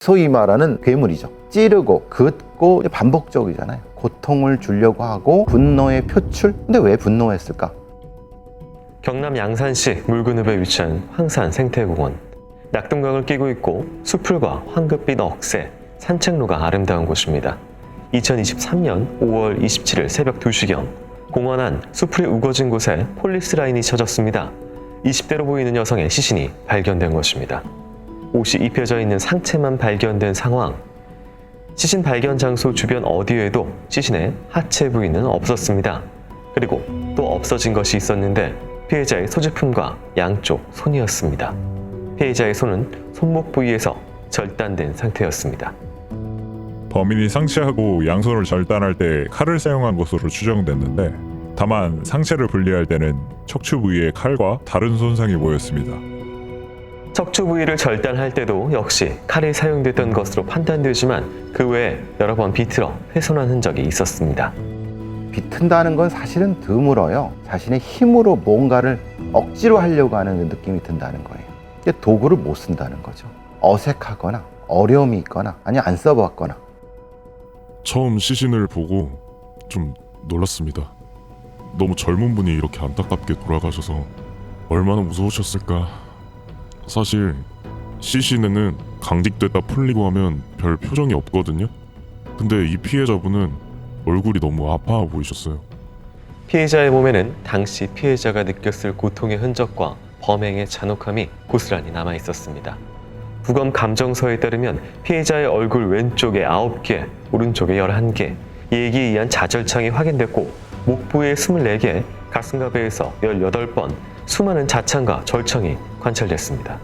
소위 말하는 괴물이죠. 찌르고 긋고 반복적이잖아요. 고통을 주려고 하고 분노의 표출. 근데 왜 분노했을까? 경남 양산시 물근읍에 위치한 황산 생태공원. 낙동강을 끼고 있고 수풀과 황급빛 억새, 산책로가 아름다운 곳입니다. 2023년 5월 27일 새벽 2시경 공원 안 수풀이 우거진 곳에 폴리스 라인이 쳐졌습니다. 20대로 보이는 여성의 시신이 발견된 것입니다. 옷이 입혀져 있는 상체만 발견된 상황. 시신 발견 장소 주변 어디에도 시신의 하체 부위는 없었습니다. 그리고 또 없어진 것이 있었는데 피해자의 소지품과 양쪽 손이었습니다. 피해자의 손은 손목 부위에서 절단된 상태였습니다. 범인이 상체하고 양손을 절단할 때 칼을 사용한 것으로 추정됐는데 다만 상체를 분리할 때는 척추 부위의 칼과 다른 손상이 보였습니다. 척추 부위를 절단할 때도 역시 칼이 사용됐던 것으로 판단되지만 그 외에 여러 번 비틀어 훼손한 흔적이 있었습니다. 비튼다는 건 사실은 드물어요. 자신의 힘으로 뭔가를 억지로 하려고 하는 느낌이 든다는 거예요. 이게 도구를 못 쓴다는 거죠. 어색하거나 어려움이 있거나 아니면 안 써봤거나. 처음 시신을 보고 좀 놀랐습니다. 너무 젊은 분이 이렇게 안타깝게 돌아가셔서 얼마나 무서우셨을까. 사실 시신에는 강직됐다 풀리고 하면 별 표정이 없거든요. 근데 이 피해자분은 얼굴이 너무 아파 보이셨어요. 피해자의 몸에는 당시 피해자가 느꼈을 고통의 흔적과 범행의 잔혹함이 고스란히 남아 있었습니다. 부검 감정서에 따르면 피해자의 얼굴 왼쪽에 9개, 오른쪽에 11개, 예기에 의한 자절창이 확인됐고 목부에 24개, 가슴가베에서 18번, 수많은 자창과 절창이 관찰됐습니다.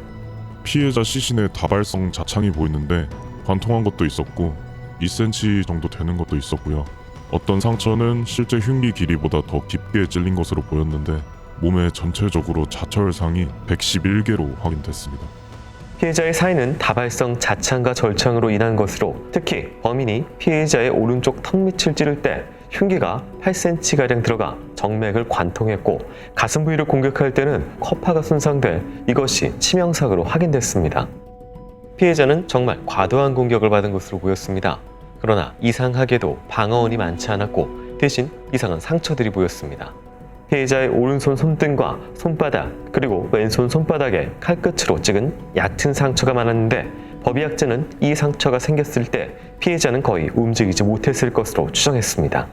피해자 시신에 다발성 자창이 보이는데 관통한 것도 있었고 2cm 정도 되는 것도 있었고요. 어떤 상처는 실제 흉기 길이보다 더 깊게 찔린 것으로 보였는데 몸의 전체적으로 자철상이 111개로 확인됐습니다. 피해자의 사인은 다발성 자창과 절창으로 인한 것으로 특히 범인이 피해자의 오른쪽 턱 밑을 찌를 때 흉기가 8cm가량 들어가 정맥을 관통했고 가슴 부위를 공격할 때는 쿼파가 손상돼 이것이 치명상으로 확인됐습니다. 피해자는 정말 과도한 공격을 받은 것으로 보였습니다. 그러나 이상하게도 방어원이 많지 않았고 대신 이상한 상처들이 보였습니다. 피해자의 오른손 손등과 손바닥 그리고 왼손 손바닥에 칼끝으로 찍은 얕은 상처가 많았는데 법의학자는 이 상처가 생겼을 때 피해자는 거의 움직이지 못했을 것으로 추정했습니다.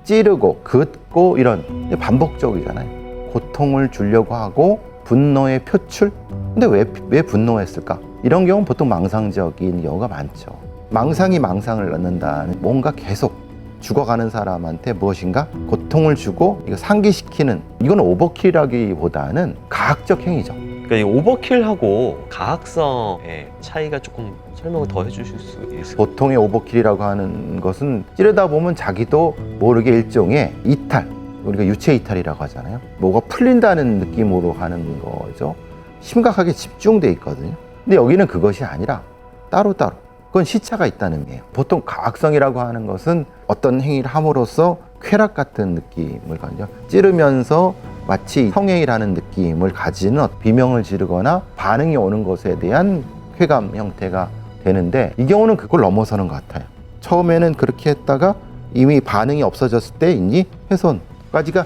찌르고 긋고 이런 반복적이잖아요. 고통을 주려고 하고 분노의 표출. 근데 왜 분노했을까? 이런 경우는 보통 망상적인 경우가 많죠. 망상이 망상을 낳는다는 뭔가 계속 죽어가는 사람한테 무엇인가 고통을 주고 이거 상기시키는, 이건 오버킬이라기보다는 가학적 행위죠. 그러니까 이 오버킬하고 가학성의 차이가 조금 설명을 더 해주실 수 있을까요? 보통의 오버킬이라고 하는 것은 찌르다 보면 자기도 모르게 일종의 이탈, 우리가 유체 이탈이라고 하잖아요. 뭐가 풀린다는 느낌으로 하는 거죠. 심각하게 집중돼 있거든요. 근데 여기는 그것이 아니라 따로따로, 그건 시차가 있다는 의미예요. 보통 가학성이라고 하는 것은 어떤 행위를 함으로써 쾌락 같은 느낌을 가지죠. 찌르면서 마치 성행위라는 느낌을 가지는 비명을 지르거나 반응이 오는 것에 대한 쾌감 형태가 되는데 이 경우는 그걸 넘어서는 것 같아요. 처음에는 그렇게 했다가 이미 반응이 없어졌을 때 이제 훼손까지가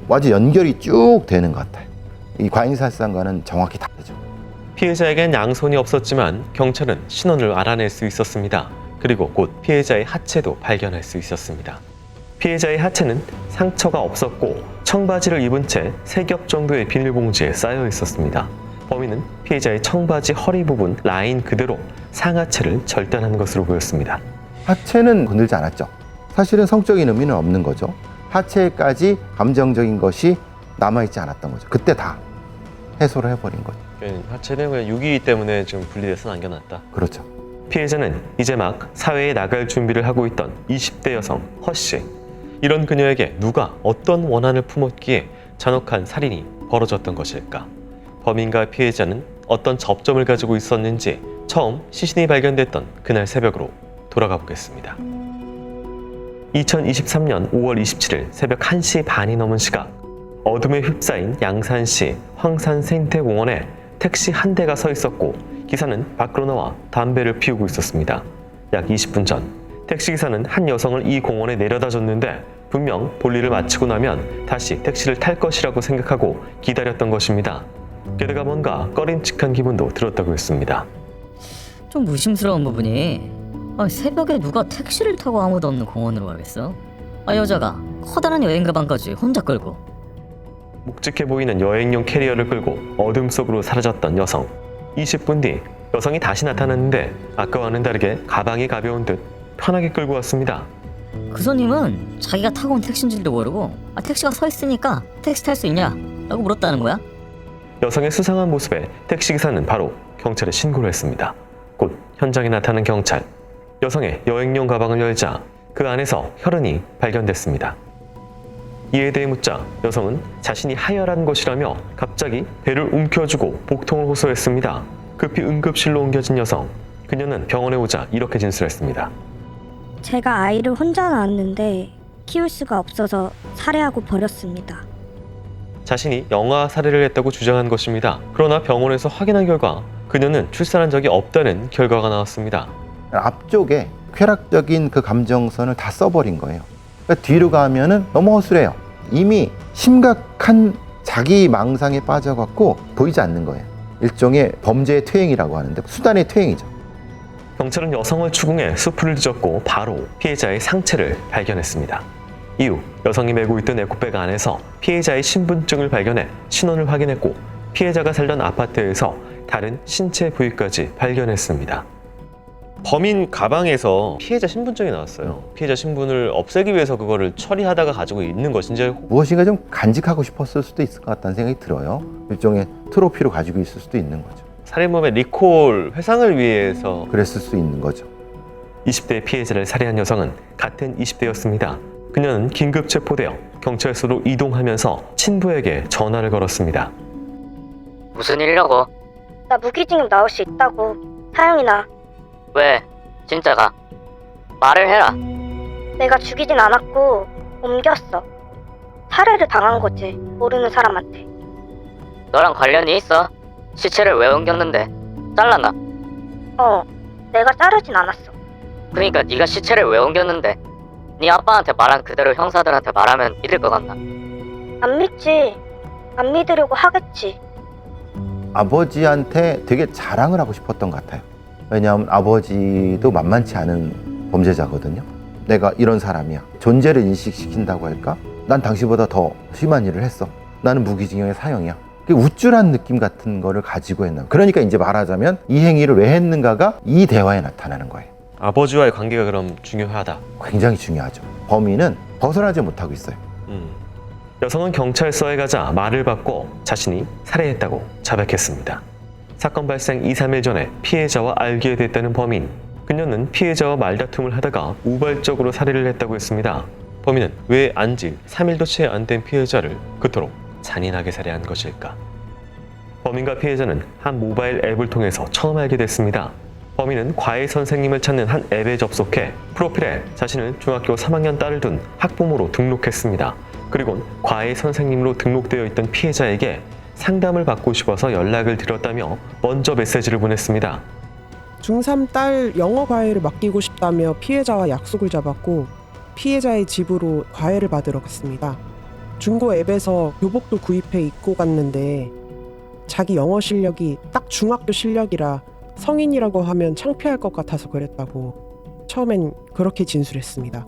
아주 연결이 쭉 되는 것 같아요. 이 과잉살상과는 정확히 다르죠. 피해자에겐 양손이 없었지만 경찰은 신원을 알아낼 수 있었습니다. 그리고 곧 피해자의 하체도 발견할 수 있었습니다. 피해자의 하체는 상처가 없었고 청바지를 입은 채 3겹 정도의 비닐봉지에 쌓여 있었습니다. 범인은 피해자의 청바지 허리 부분 라인 그대로 상하체를 절단한 것으로 보였습니다. 하체는 건들지 않았죠. 사실은 성적인 의미는 없는 거죠. 하체까지 감정적인 것이 남아있지 않았던 거죠. 그때 다 해소를 해버린 거죠. 하체는 그냥 유기 때문에 지금 분리돼서 남겨놨다. 그렇죠. 피해자는 이제 막 사회에 나갈 준비를 하고 있던 20대 여성 허씨. 이런 그녀에게 누가 어떤 원한을 품었기에 잔혹한 살인이 벌어졌던 것일까? 범인과 피해자는 어떤 접점을 가지고 있었는지 처음 시신이 발견됐던 그날 새벽으로 돌아가 보겠습니다. 2023년 5월 27일 새벽 1시 반이 넘은 시각 어둠에 휩싸인 양산시 황산 생태공원에 택시 한 대가 서 있었고 기사는 밖으로 나와 담배를 피우고 있었습니다. 약 20분 전 택시기사는 한 여성을 이 공원에 내려다 줬는데 분명 볼일을 마치고 나면 다시 택시를 탈 것이라고 생각하고 기다렸던 것입니다. 게다가 뭔가 꺼림칙한 기분도 들었다고 했습니다. 좀 의심스러운 부분이 새벽에 누가 택시를 타고 아무도 없는 공원으로 가겠어? 여자가 커다란 여행 가방까지 혼자 끌고. 묵직해 보이는 여행용 캐리어를 끌고 어둠 속으로 사라졌던 여성. 20분 뒤 여성이 다시 나타났는데 아까와는 다르게 가방이 가벼운 듯 편하게 끌고 왔습니다. 그 손님은 자기가 타고 온 택시인지도 모르고 택시가 서 있으니까 택시 탈 수 있냐? 라고 물었다는 거야. 여성의 수상한 모습에 택시기사는 바로 경찰에 신고를 했습니다. 곧 현장에 나타난 경찰. 여성의 여행용 가방을 열자 그 안에서 혈흔이 발견됐습니다. 이에 대해 묻자 여성은 자신이 하혈한 것이라며 갑자기 배를 움켜쥐고 복통을 호소했습니다. 급히 응급실로 옮겨진 여성. 그녀는 병원에 오자 이렇게 진술했습니다. 제가 아이를 혼자 낳았는데 키울 수가 없어서 살해하고 버렸습니다. 자신이 영아 살해를 했다고 주장한 것입니다. 그러나 병원에서 확인한 결과 그녀는 출산한 적이 없다는 결과가 나왔습니다. 앞쪽에 쾌락적인 그 감정선을 다 써버린 거예요. 그러니까 뒤로 가면은 너무 허술해요. 이미 심각한 자기 망상에 빠져갖고 보이지 않는 거예요. 일종의 범죄의 퇴행이라고 하는데 수단의 퇴행이죠. 경찰은 여성을 추궁해 수풀을 뒤졌고 바로 피해자의 상체를 발견했습니다. 이후 여성이 메고 있던 에코백 안에서 피해자의 신분증을 발견해 신원을 확인했고 피해자가 살던 아파트에서 다른 신체 부위까지 발견했습니다. 범인 가방에서 피해자 신분증이 나왔어요. 피해자 신분을 없애기 위해서 그거를 처리하다가 가지고 있는 것인지 무엇인가 좀 간직하고 싶었을 수도 있을 것 같다는 생각이 들어요. 일종의 트로피로 가지고 있을 수도 있는 거죠. 살인범의 리콜 회상을 위해서 그랬을 수 있는 거죠. 20대 피해자를 살해한 여성은 같은 20대였습니다. 그녀는 긴급 체포되어 경찰서로 이동하면서 친부에게 전화를 걸었습니다. 무슨 일이라고? 나 무기징역 나올 수 있다고. 사형이나. 왜? 진짜가? 말을 해라. 내가 죽이진 않았고 옮겼어. 살해를 당한 거지. 모르는 사람한테. 너랑 관련이 있어? 시체를 왜 옮겼는데? 잘랐나? 내가 자르진 않았어. 그러니까 네가 시체를 왜 옮겼는데? 네 아빠한테 말한 그대로 형사들한테 말하면 믿을 것 같나? 안 믿지. 안 믿으려고 하겠지. 아버지한테 되게 자랑을 하고 싶었던 것 같아요. 왜냐하면 아버지도 만만치 않은 범죄자거든요. 내가 이런 사람이야. 존재를 인식시킨다고 할까? 난 당신보다 더 심한 일을 했어. 나는 무기징역의 사형이야. 우쭐한 느낌 같은 거를 가지고 했나. 그러니까 이제 말하자면 이 행위를 왜 했는가가 이 대화에 나타나는 거예요. 아버지와의 관계가 그럼 중요하다. 굉장히 중요하죠. 범인은 벗어나지 못하고 있어요. 여성은 경찰서에 가자 말을 바꿔 자신이 살해했다고 자백했습니다. 사건 발생 2, 3일 전에 피해자와 알게 됐다는 범인. 그녀는 피해자와 말다툼을 하다가 우발적으로 살해를 했다고 했습니다. 범인은 왜 안지 3일도 채 안 된 피해자를 그토록 잔인하게 살해한 것일까? 범인과 피해자는 한 모바일 앱을 통해서 처음 알게 됐습니다. 범인은 과외 선생님을 찾는 한 앱에 접속해 프로필에 자신을 중학교 3학년 딸을 둔 학부모로 등록했습니다. 그리고 과외 선생님으로 등록되어 있던 피해자에게 상담을 받고 싶어서 연락을 드렸다며 먼저 메시지를 보냈습니다. 중3 딸 영어 과외를 맡기고 싶다며 피해자와 약속을 잡았고 피해자의 집으로 과외를 받으러 갔습니다. 중고 앱에서 교복도 구입해 입고 갔는데 자기 영어 실력이 딱 중학교 실력이라 성인이라고 하면 창피할 것 같아서 그랬다고 처음엔 그렇게 진술했습니다.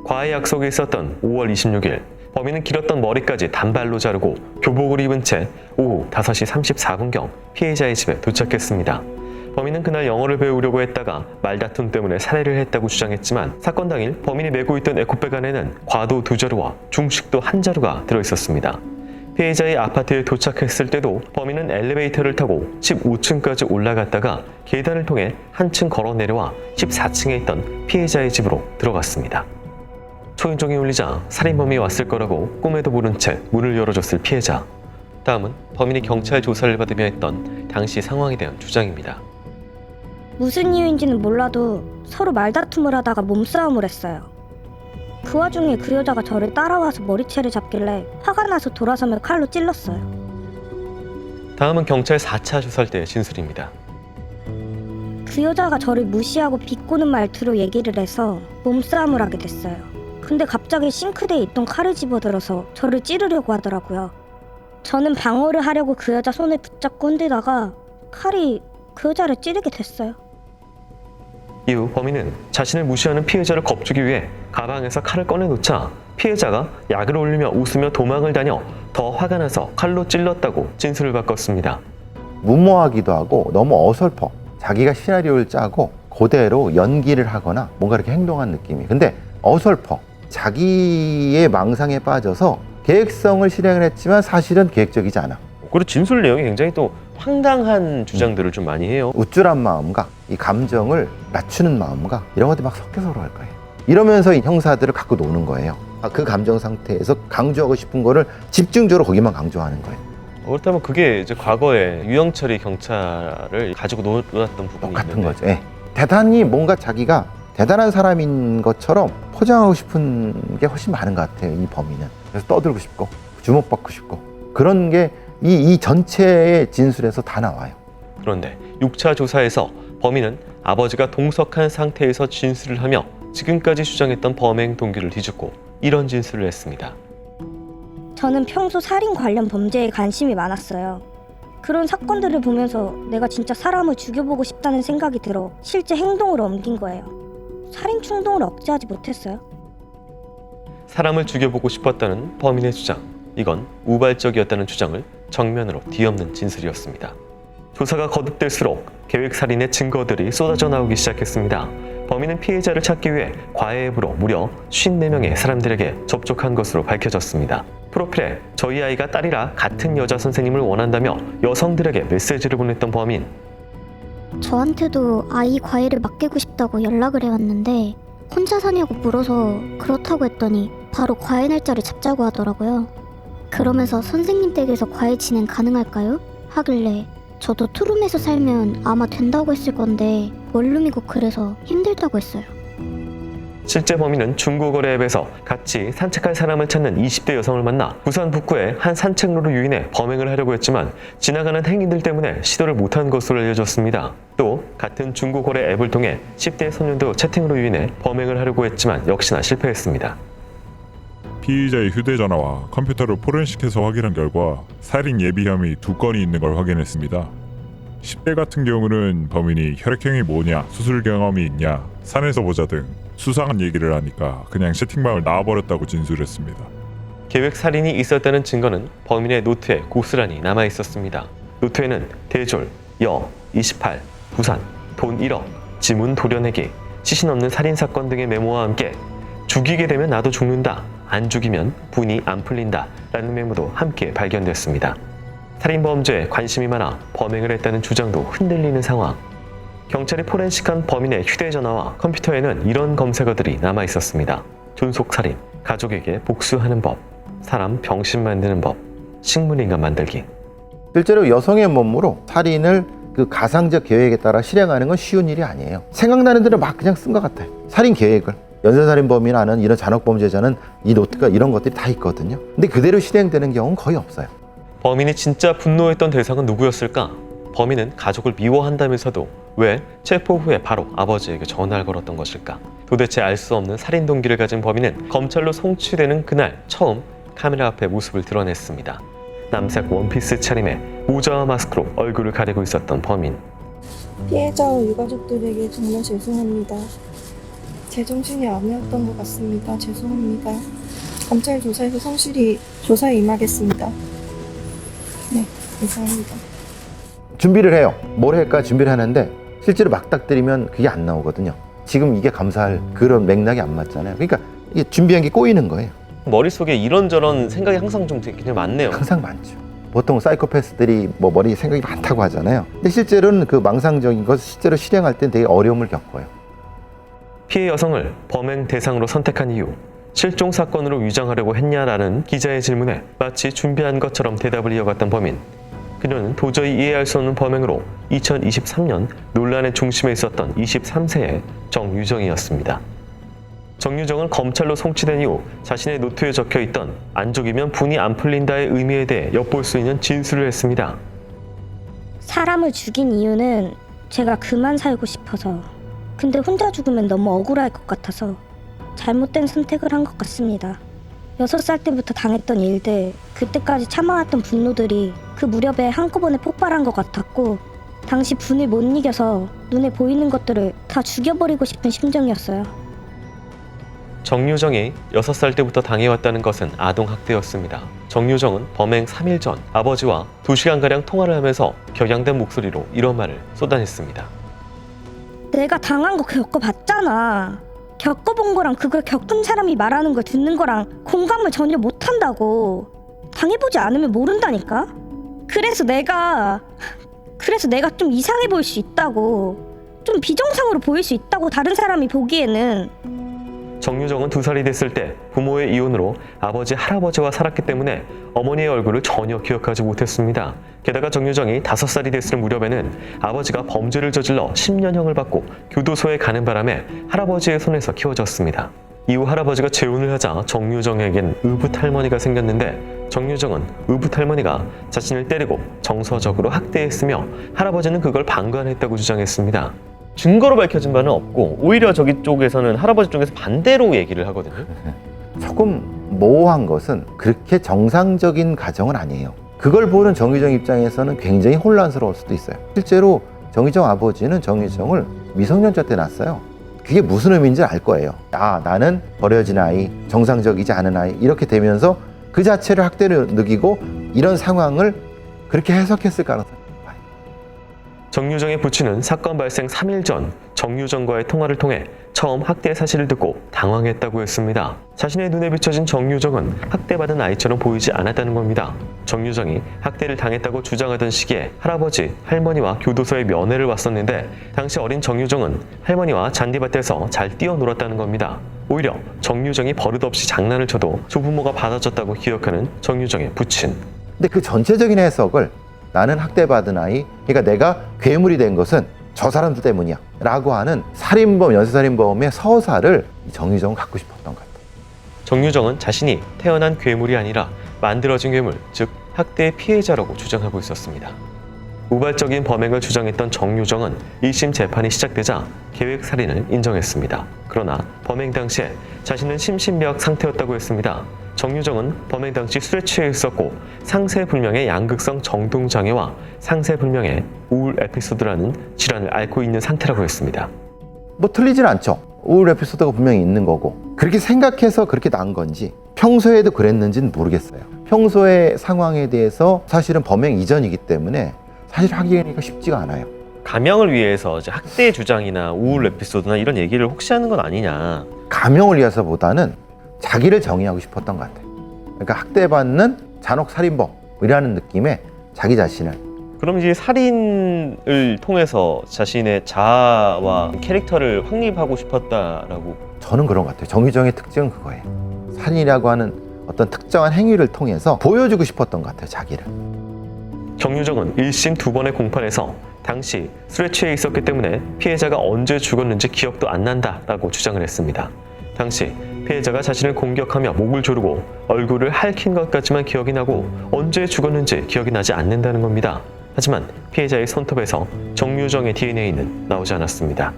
과외 약속이 있었던 5월 26일 범인은 길었던 머리까지 단발로 자르고 교복을 입은 채 오후 5시 34분경 피해자의 집에 도착했습니다. 범인은 그날 영어를 배우려고 했다가 말다툼 때문에 살해를 했다고 주장했지만 사건 당일 범인이 메고 있던 에코백 안에는 과도 2자루와 중식도 1자루가 들어있었습니다. 피해자의 아파트에 도착했을 때도 범인은 엘리베이터를 타고 15층까지 올라갔다가 계단을 통해 한층 걸어 내려와 14층에 있던 피해자의 집으로 들어갔습니다. 초인종이 울리자 살인범이 왔을 거라고 꿈에도 모른 채 문을 열어줬을 피해자. 다음은 범인이 경찰 조사를 받으며 했던 당시 상황에 대한 주장입니다. 무슨 이유인지는 몰라도 서로 말다툼을 하다가 몸싸움을 했어요. 그 와중에 그 여자가 저를 따라와서 머리채를 잡길래 화가 나서 돌아서며 칼로 찔렀어요. 다음은 경찰 4차 조사할 때의 진술입니다. 그 여자가 저를 무시하고 비꼬는 말투로 얘기를 해서 몸싸움을 하게 됐어요. 근데 갑자기 싱크대에 있던 칼을 집어들어서 저를 찌르려고 하더라고요. 저는 방어를 하려고 그 여자 손을 붙잡고 흔들다가 칼이 그 여자를 찌르게 됐어요. 이후 범인은 자신을 무시하는 피해자를 겁주기 위해 가방에서 칼을 꺼내놓자 피해자가 약을 올리며 웃으며 도망을 다녀 더 화가 나서 칼로 찔렀다고 진술을 바꿨습니다. 무모하기도 하고 너무 어설퍼. 자기가 시나리오를 짜고 그대로 연기를 하거나 뭔가 이렇게 행동한 느낌이. 근데 어설퍼. 자기의 망상에 빠져서 계획성을 실행을 했지만 사실은 계획적이지 않아. 그리고 진술 내용이 굉장히 또 황당한 주장들을 좀 많이 해요. 우쭐한 마음과 이 감정을 낮추는 마음과 이런 것들이 막 섞여서 그럴 거예요. 이러면서 이 형사들을 갖고 노는 거예요. 그 감정 상태에서 강조하고 싶은 거를 집중적으로 거기만 강조하는 거예요. 그렇다면 그게 이제 과거에 유영철이 경찰을 가지고 놀았던 부분이 똑같은 있는데 거죠. 예. 대단히 뭔가 자기가 대단한 사람인 것처럼 포장하고 싶은 게 훨씬 많은 것 같아요. 이 범인은. 그래서 떠들고 싶고 주목받고 싶고 그런 게 이 전체의 진술에서 다 나와요. 그런데 6차 조사에서 범인은 아버지가 동석한 상태에서 진술을 하며 지금까지 주장했던 범행 동기를 뒤집고 이런 진술을 했습니다. 저는 평소 살인 관련 범죄에 관심이 많았어요. 그런 사건들을 보면서 내가 진짜 사람을 죽여보고 싶다는 생각이 들어 실제 행동으로 옮긴 거예요. 살인 충동을 억제하지 못했어요. 사람을 죽여보고 싶었다는 범인의 주장. 이건 우발적이었다는 주장을 정면으로 뒤엎는 진술이었습니다. 조사가 거듭될수록 계획살인의 증거들이 쏟아져 나오기 시작했습니다. 범인은 피해자를 찾기 위해 과외 앱으로 무려 54명의 사람들에게 접촉한 것으로 밝혀졌습니다. 프로필에 저희 아이가 딸이라 같은 여자 선생님을 원한다며 여성들에게 메시지를 보냈던 범인. 저한테도 아이 과외를 맡기고 싶다고 연락을 해왔는데 혼자 사냐고 물어서 그렇다고 했더니 바로 과외 날짜를 잡자고 하더라고요. 그러면서 선생님 댁에서 과외 진행 가능할까요? 하길래 저도 투룸에서 살면 아마 된다고 했을 건데 원룸이고 그래서 힘들다고 했어요. 실제 범인은 중고거래 앱에서 같이 산책할 사람을 찾는 20대 여성을 만나 부산 북구의 한 산책로로 유인해 범행을 하려고 했지만 지나가는 행인들 때문에 시도를 못한 것으로 알려졌습니다. 또 같은 중고거래 앱을 통해 10대 소년도 채팅으로 유인해 범행을 하려고 했지만 역시나 실패했습니다. 피의자의 휴대전화와 컴퓨터를 포렌식해서 확인한 결과 살인 예비 혐의 2건이 있는 걸 확인했습니다. 10대 같은 경우는 범인이 혈액형이 뭐냐, 수술 경험이 있냐, 산에서 보자 등 수상한 얘기를 하니까 그냥 채팅방을 나와버렸다고 진술했습니다. 계획 살인이 있었다는 증거는 범인의 노트에 고스란히 남아 있었습니다. 노트에는 대졸, 여, 28, 부산, 돈 1억, 지문 도려내기, 시신 없는 살인사건 등의 메모와 함께 죽이게 되면 나도 죽는다, 안 죽이면 분이 안 풀린다 라는 메모도 함께 발견됐습니다. 살인범죄에 관심이 많아 범행을 했다는 주장도 흔들리는 상황. 경찰이 포렌식한 범인의 휴대전화와 컴퓨터에는 이런 검색어들이 남아 있었습니다. 존속살인, 가족에게 복수하는 법, 사람 병신 만드는 법, 식물인간 만들기. 실제로 여성의 몸으로 살인을 그 가상적 계획에 따라 실행하는 건 쉬운 일이 아니에요. 생각나는 대로 막 그냥 쓴 것 같아요. 살인 계획을. 연쇄살인범이나 하는 이런 잔혹범죄자는 이 노트가 이런 것들이 다 있거든요. 근데 그대로 실행되는 경우는 거의 없어요. 범인이 진짜 분노했던 대상은 누구였을까? 범인은 가족을 미워한다면서도 왜 체포 후에 바로 아버지에게 전화를 걸었던 것일까? 도대체 알 수 없는 살인 동기를 가진 범인은 검찰로 송치되는 그날 처음 카메라 앞에 모습을 드러냈습니다. 남색 원피스 차림에 모자와 마스크로 얼굴을 가리고 있었던 범인. 피해자와 유가족들에게 정말 죄송합니다. 제정신이 아니었던 것 같습니다. 죄송합니다. 검찰 조사에서 성실히 조사에 임하겠습니다. 네, 감사합니다. 준비를 해요. 뭘 할까 준비를 하는데 실제로 막닥뜨리면 그게 안 나오거든요. 지금 이게 감사할 그런 맥락이 안 맞잖아요. 그러니까 이게 준비한 게 꼬이는 거예요. 머릿속에 이런저런 생각이 항상 좀 되게 많네요. 항상 많죠. 보통 사이코패스들이 뭐 머리에 생각이 많다고 하잖아요. 근데 실제로는 그 망상적인 것을 실제로 실행할 때 되게 어려움을 겪어요. 피해 여성을 범행 대상으로 선택한 이유, 실종 사건으로 위장하려고 했냐라는 기자의 질문에 마치 준비한 것처럼 대답을 이어갔던 범인. 그녀는 도저히 이해할 수 없는 범행으로 2023년 논란의 중심에 있었던 23세의 정유정이었습니다. 정유정은 검찰로 송치된 이후 자신의 노트에 적혀있던 안 죽이면 분이 안 풀린다의 의미에 대해 엿볼 수 있는 진술을 했습니다. 사람을 죽인 이유는 제가 그만 살고 싶어서. 근데 혼자 죽으면 너무 억울할 것 같아서 잘못된 선택을 한 것 같습니다. 6살 때부터 당했던 일들, 그때까지 참아왔던 분노들이 그 무렵에 한꺼번에 폭발한 것 같았고, 당시 분을 못 이겨서 눈에 보이는 것들을 다 죽여버리고 싶은 심정이었어요. 정유정이 6살 때부터 당해왔다는 것은 아동학대였습니다. 정유정은 범행 3일 전 아버지와 2시간가량 통화를 하면서 격양된 목소리로 이런 말을 쏟아냈습니다. 내가 당한 거 겪어봤잖아. 겪어본 거랑 그걸 겪은 사람이 말하는 걸 듣는 거랑 공감을 전혀 못한다고. 당해보지 않으면 모른다니까. 그래서 내가 좀 이상해 보일 수 있다고. 좀 비정상으로 보일 수 있다고, 다른 사람이 보기에는. 정유정은 2살이 됐을 때 부모의 이혼으로 아버지, 할아버지와 살았기 때문에 어머니의 얼굴을 전혀 기억하지 못했습니다. 게다가 정유정이 5살이 됐을 무렵에는 아버지가 범죄를 저질러 10년형을 받고 교도소에 가는 바람에 할아버지의 손에서 키워졌습니다. 이후 할아버지가 재혼을 하자 정유정에겐 의붓할머니가 생겼는데, 정유정은 의붓할머니가 자신을 때리고 정서적으로 학대했으며 할아버지는 그걸 방관했다고 주장했습니다. 증거로 밝혀진 바는 없고 오히려 저기 쪽에서는 할아버지 쪽에서 반대로 얘기를 하거든요. 조금 모호한 것은 그렇게 정상적인 가정은 아니에요. 그걸 보는 정유정 입장에서는 굉장히 혼란스러울 수도 있어요. 실제로 정유정 아버지는 정유정을 미성년자 때 낳았어요. 그게 무슨 의미인지 알 거예요. 나는 버려진 아이, 정상적이지 않은 아이, 이렇게 되면서 그 자체를 학대를 느끼고 이런 상황을 그렇게 해석했을 가능성이 높아요. 정유정의 부친은 사건 발생 3일 전 정유정과의 통화를 통해 처음 학대 사실을 듣고 당황했다고 했습니다. 자신의 눈에 비춰진 정유정은 학대받은 아이처럼 보이지 않았다는 겁니다. 정유정이 학대를 당했다고 주장하던 시기에 할아버지, 할머니와 교도소에 면회를 왔었는데, 당시 어린 정유정은 할머니와 잔디밭에서 잘 뛰어놀았다는 겁니다. 오히려 정유정이 버릇없이 장난을 쳐도 조부모가 받아줬다고 기억하는 정유정의 부친. 근데 그 전체적인 해석을 나는 학대받은 아이, 그러니까 내가 괴물이 된 것은 저 사람들 때문이야 라고 하는 살인범, 연쇄살인범의 서사를 정유정은 갖고 싶었던 것 같아요. 정유정은 자신이 태어난 괴물이 아니라 만들어진 괴물, 즉 학대의 피해자라고 주장하고 있었습니다. 우발적인 범행을 주장했던 정유정은 1심 재판이 시작되자 계획살인을 인정했습니다. 그러나 범행 당시에 자신은 심신미약 상태였다고 했습니다. 정유정은 범행 당시 술에 취해 있었고 상세불명의 양극성 정동장애와 상세불명의 우울 에피소드라는 질환을 앓고 있는 상태라고 했습니다. 뭐 틀리진 않죠. 우울 에피소드가 분명히 있는 거고, 그렇게 생각해서 그렇게 난 건지 평소에도 그랬는지는 모르겠어요. 평소의 상황에 대해서 사실은 범행 이전이기 때문에 사실 확인하기가 쉽지가 않아요. 감형을 위해서 이제 학대 주장이나 우울 에피소드나 이런 얘기를 혹시 하는 건 아니냐. 감형을 위해서보다는 자기를 정의하고 싶었던 것 같아요. 그러니까 학대받는 잔혹살인범이라는 느낌의 자기 자신을. 그럼 이제 살인을 통해서 자신의 자아와 캐릭터를 확립하고 싶었다라고. 저는 그런 것 같아요. 정유정의 특징은 그거예요. 살인이라고 하는 어떤 특정한 행위를 통해서 보여주고 싶었던 것 같아요, 자기를. 정유정은 1심 2번의 공판에서 당시 술에 취해 있었기 때문에 피해자가 언제 죽었는지 기억도 안 난다라고 주장을 했습니다. 당시 피해자가 자신을 공격하며 목을 조르고 얼굴을 핥힌 것까지만 기억이 나고 언제 죽었는지 기억이 나지 않는다는 겁니다. 하지만 피해자의 손톱에서 정유정의 DNA는 나오지 않았습니다.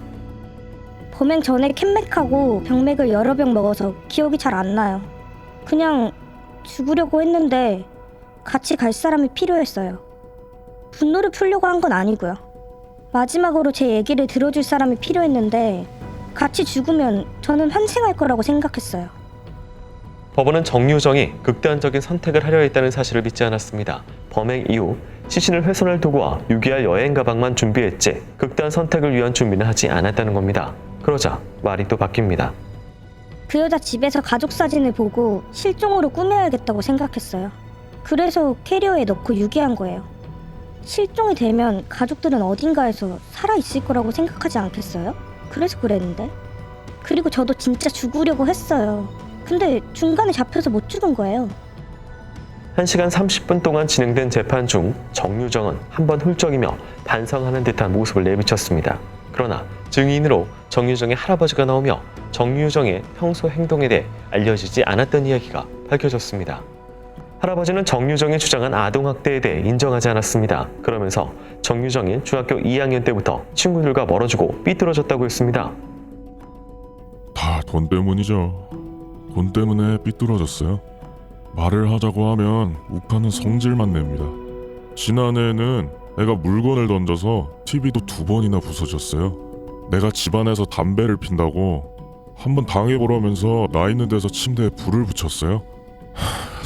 범행 전에 캔맥하고 병맥을 여러 병 먹어서 기억이 잘 안 나요. 그냥 죽으려고 했는데 같이 갈 사람이 필요했어요. 분노를 풀려고 한 건 아니고요. 마지막으로 제 얘기를 들어줄 사람이 필요했는데 같이 죽으면 저는 환생할 거라고 생각했어요. 법원은 정유정이 극단적인 선택을 하려 했다는 사실을 믿지 않았습니다. 범행 이후 시신을 훼손할 도구와 유기할 여행 가방만 준비했지 극단 선택을 위한 준비는 하지 않았다는 겁니다. 그러자 말이 또 바뀝니다. 그 여자 집에서 가족 사진을 보고 실종으로 꾸며야겠다고 생각했어요. 그래서 캐리어에 넣고 유기한 거예요. 실종이 되면 가족들은 어딘가에서 살아있을 거라고 생각하지 않겠어요? 그래서 그랬는데. 그리고 저도 진짜 죽으려고 했어요. 근데 중간에 잡혀서 못 죽은 거예요. 1시간 30분 동안 진행된 재판 중 정유정은 한번 훌쩍이며 반성하는 듯한 모습을 내비쳤습니다. 그러나 증인으로 정유정의 할아버지가 나오며 정유정의 평소 행동에 대해 알려지지 않았던 이야기가 밝혀졌습니다. 할아버지는 정유정이 주장한 아동학대에 대해 인정하지 않았습니다. 그러면서 정유정이 중학교 2학년 때부터 친구들과 멀어지고 삐뚤어졌다고 했습니다. 다 돈 때문이죠. 돈 때문에 삐뚤어졌어요. 말을 하자고 하면 욱하는 성질만 냅니다. 지난해에는 애가 물건을 던져서 TV도 2번이나 부서졌어요. 내가 집안에서 담배를 핀다고 한번 당해보라면서 나 있는 데서 침대에 불을 붙였어요.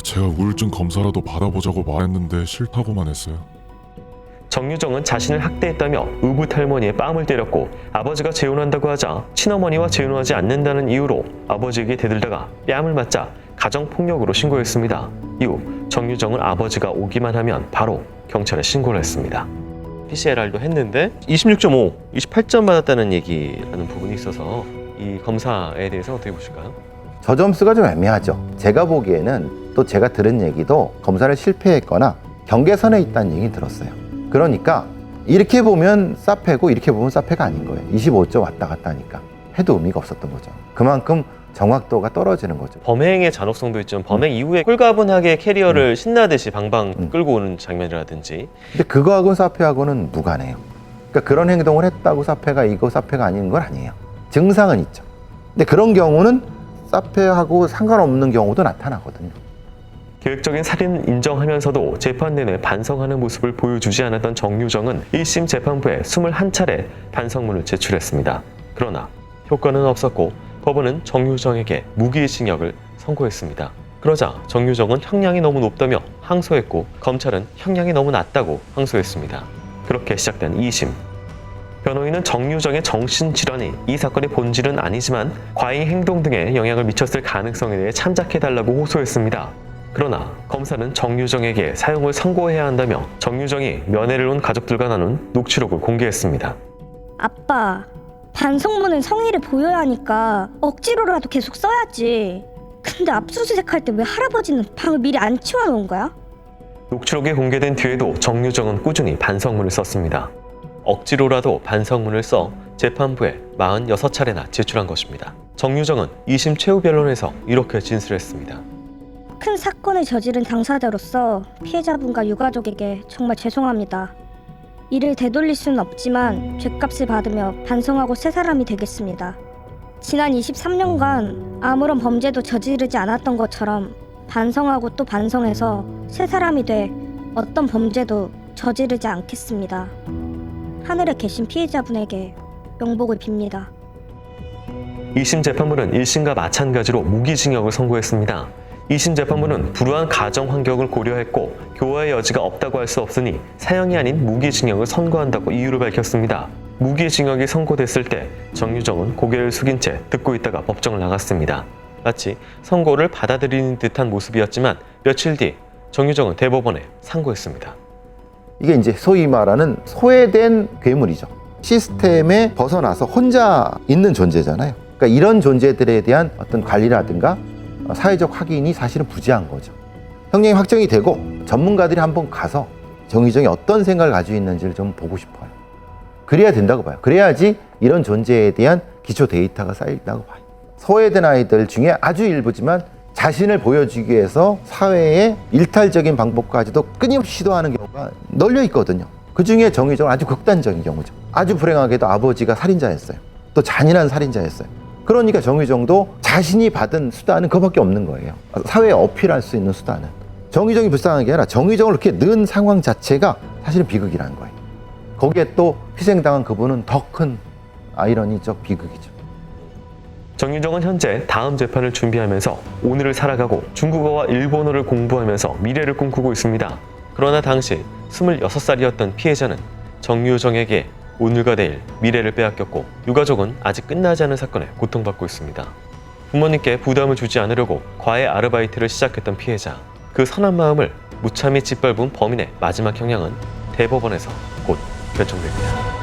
제가 우울증 검사라도 받아보자고 말했는데 싫다고만 했어요. 정유정은 자신을 학대했다며 의붓할머니의 뺨을 때렸고 아버지가 재혼한다고 하자 친어머니와 재혼하지 않는다는 이유로 아버지에게 대들다가 뺨을 맞자 가정폭력으로 신고했습니다. 이후 정유정은 아버지가 오기만 하면 바로 경찰에 신고를 했습니다. PCLR도 했는데 26.5, 28점 받았다는 얘기라는 부분이 있어서 이 검사에 대해서 어떻게 보실까요? 저 점수가 좀 애매하죠. 제가 보기에는 또 제가 들은 얘기도 검사를 실패했거나 경계선에 있다는 얘기 들었어요. 그러니까 이렇게 보면 싸패고 이렇게 보면 싸패가 아닌 거예요. 25점 왔다 갔다 하니까 해도 의미가 없었던 거죠. 그만큼 정확도가 떨어지는 거죠. 범행의 잔혹성도 있지만 범행 이후에 홀가분하게 캐리어를 신나듯이 방방 끌고 오는 장면이라든지 근데 그거하고는 사패하고는 무관해요. 그러니까 그런 행동을 했다고 사패가 이거 사패가 아닌 건 아니에요. 증상은 있죠. 근데 그런 경우는 사패하고 상관없는 경우도 나타나거든요. 계획적인 살인을 인정하면서도 재판 내내 반성하는 모습을 보여주지 않았던 정유정은 1심 재판부에 21차례 반성문을 제출했습니다. 그러나 효과는 없었고 법원은 정유정에게 무기징역을 선고했습니다. 그러자 정유정은 형량이 너무 높다며 항소했고 검찰은 형량이 너무 낮다고 항소했습니다. 그렇게 시작된 2심. 변호인은 정유정의 정신질환이 이 사건의 본질은 아니지만 과잉 행동 등에 영향을 미쳤을 가능성에 대해 참작해달라고 호소했습니다. 그러나 검사는 정유정에게 사형을 선고해야 한다며 정유정이 면회를 온 가족들과 나눈 녹취록을 공개했습니다. 아빠, 반성문은 성의를 보여야 하니까 억지로라도 계속 써야지. 근데 압수수색할 때 왜 할아버지는 방을 미리 안 치워놓은 거야? 녹취록이 공개된 뒤에도 정유정은 꾸준히 반성문을 썼습니다. 억지로라도 반성문을 써 재판부에 46차례나 제출한 것입니다. 정유정은 2심 최후 변론에서 이렇게 진술했습니다. 큰 사건을 저지른 당사자로서 피해자분과 유가족에게 정말 죄송합니다. 이를 되돌릴 수는 없지만 죗값을 받으며 반성하고 새 사람이 되겠습니다. 지난 23년간 아무런 범죄도 저지르지 않았던 것처럼 반성하고 또 반성해서 새 사람이 돼 어떤 범죄도 저지르지 않겠습니다. 하늘에 계신 피해자분에게 명복을 빕니다. 2심 재판부는 1심과 마찬가지로 무기징역을 선고했습니다. 2심 재판부는 불우한 가정 환경을 고려했고 교화의 여지가 없다고 할 수 없으니 사형이 아닌 무기징역을 선고한다고 이유를 밝혔습니다. 무기징역이 선고됐을 때 정유정은 고개를 숙인 채 듣고 있다가 법정을 나갔습니다. 마치 선고를 받아들이는 듯한 모습이었지만 며칠 뒤 정유정은 대법원에 상고했습니다. 이게 이제 소위 말하는 소외된 괴물이죠. 시스템에 벗어나서 혼자 있는 존재잖아요. 그러니까 이런 존재들에 대한 어떤 관리라든가 사회적 확인이 사실은 부재한 거죠. 형량이 확정이 되고 전문가들이 한번 가서 정유정이 어떤 생각을 가지고 있는지를 좀 보고 싶어요. 그래야 된다고 봐요. 그래야지 이런 존재에 대한 기초 데이터가 쌓인다고 봐요. 소외된 아이들 중에 아주 일부지만 자신을 보여주기 위해서 사회의 일탈적인 방법까지도 끊임없이 시도하는 경우가 널려 있거든요. 그 중에 정유정은 아주 극단적인 경우죠. 아주 불행하게도 아버지가 살인자였어요. 또 잔인한 살인자였어요. 그러니까 정유정도 자신이 받은 수단은 그거밖에 없는 거예요. 사회에 어필할 수 있는 수단은. 정유정이 불쌍한 게 아니라 정유정을 이렇게 넣은 상황 자체가 사실은 비극이라는 거예요. 거기에 또 희생당한 그분은 더 큰 아이러니적 비극이죠. 정유정은 현재 다음 재판을 준비하면서 오늘을 살아가고 중국어와 일본어를 공부하면서 미래를 꿈꾸고 있습니다. 그러나 당시 26살이었던 피해자는 정유정에게 오늘과 내일 미래를 빼앗겼고 유가족은 아직 끝나지 않은 사건에 고통받고 있습니다. 부모님께 부담을 주지 않으려고 과외 아르바이트를 시작했던 피해자. 그 선한 마음을 무참히 짓밟은 범인의 마지막 형량은 대법원에서 곧 결정됩니다.